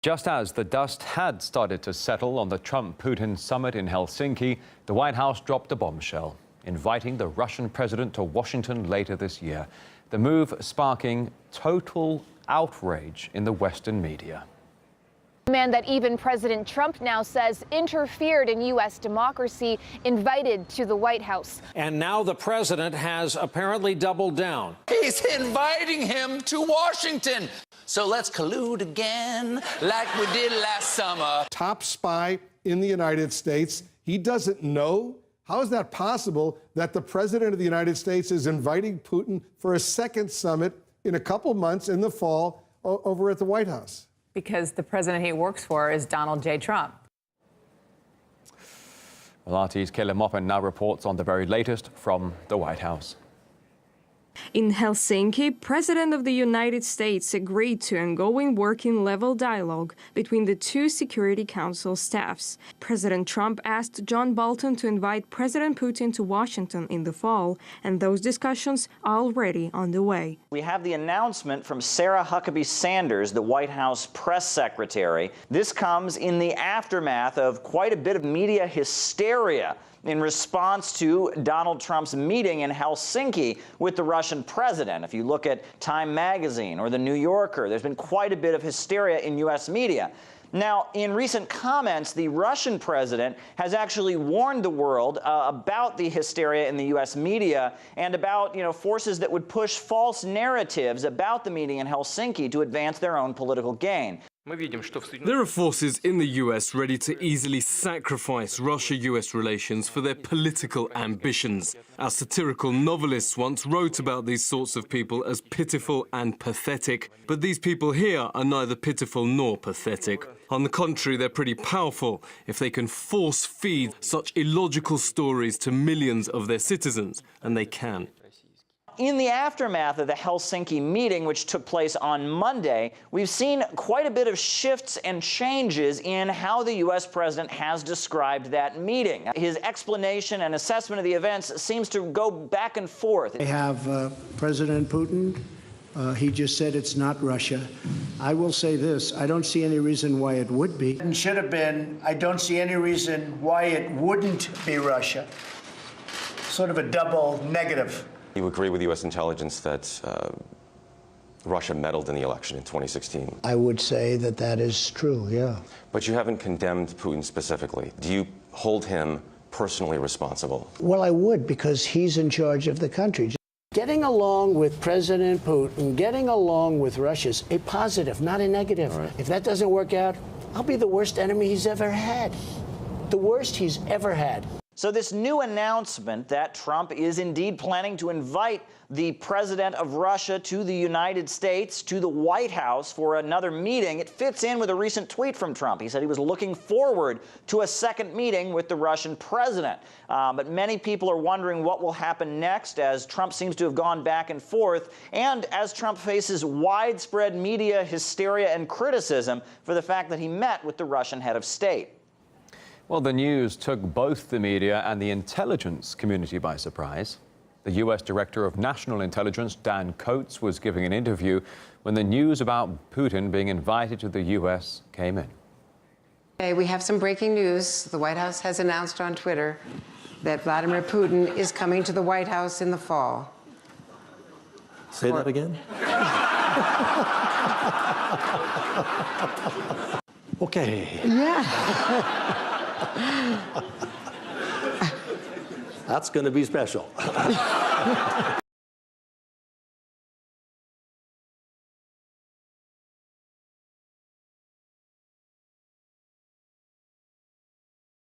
Just as the dust had started to settle on the Trump-Putin summit in Helsinki, the White House dropped a bombshell, inviting the Russian president to Washington later this year. The move sparking total outrage in the Western media. A man that even President Trump now says interfered in U.S. democracy, invited to the White House. And now the president has apparently doubled down. He's inviting him to Washington. So let's collude again like we did last summer. Top spy in the United States. He doesn't know? How is that possible that the president of the United States is inviting Putin for a second summit in a couple months in the fall over at the White House? Because the president he works for is Donald J. Trump. Well, RT's Maupin now reports on the very latest from the White House. In Helsinki, President of the United States agreed to ongoing working-level dialogue between the two Security Council staffs. President Trump asked John Bolton to invite President Putin to Washington in the fall, and those discussions are already underway. We have the announcement from Sarah Huckabee Sanders, the White House press secretary. This comes in the aftermath of quite a bit of media hysteria in response to Donald Trump's meeting in Helsinki with the Russian president. If you look at Time magazine or The New Yorker, there's been quite a bit of hysteria in U.S. media. Now, in recent comments, the Russian president has actually warned the world about the hysteria in the U.S. media and about, forces that would push false narratives about the meeting in Helsinki to advance their own political gain. There are forces in the US ready to easily sacrifice Russia-US relations for their political ambitions. Our satirical novelists once wrote about these sorts of people as pitiful and pathetic, but these people here are neither pitiful nor pathetic. On the contrary, they're pretty powerful if they can force-feed such illogical stories to millions of their citizens, and they can. In the aftermath of the Helsinki meeting, which took place on Monday, we've seen quite a bit of shifts and changes in how the U.S. president has described that meeting. His explanation and assessment of the events seems to go back and forth. I have President Putin. He just said it's not Russia. I will say this, I don't see any reason why it would be. It should have been. I don't see any reason why it wouldn't be Russia. Sort of a double negative. You agree with U.S. intelligence that Russia meddled in the election in 2016? I would say that that is true, yeah. But you haven't condemned Putin specifically. Do you hold him personally responsible? Well, I would, because he's in charge of the country. Getting along with President Putin, getting along with Russia is a positive, not a negative. Right. If that doesn't work out, I'll be the worst enemy he's ever had. The worst he's ever had. So this new announcement that Trump is indeed planning to invite the president of Russia to the United States, to the White House for another meeting, it fits in with a recent tweet from Trump. He said he was looking forward to a second meeting with the Russian president. But many people are wondering what will happen next, as Trump seems to have gone back and forth, and as Trump faces widespread media hysteria and criticism for the fact that he met with the Russian head of state. Well, the news took both the media and the intelligence community by surprise. The U.S. Director of National Intelligence, Dan Coats, was giving an interview when the news about Putin being invited to the U.S. came in. Hey, we have some breaking news. The White House has announced on Twitter that Vladimir Putin is coming to the White House in the fall. Say that again? Okay. Yeah. That's going to be special.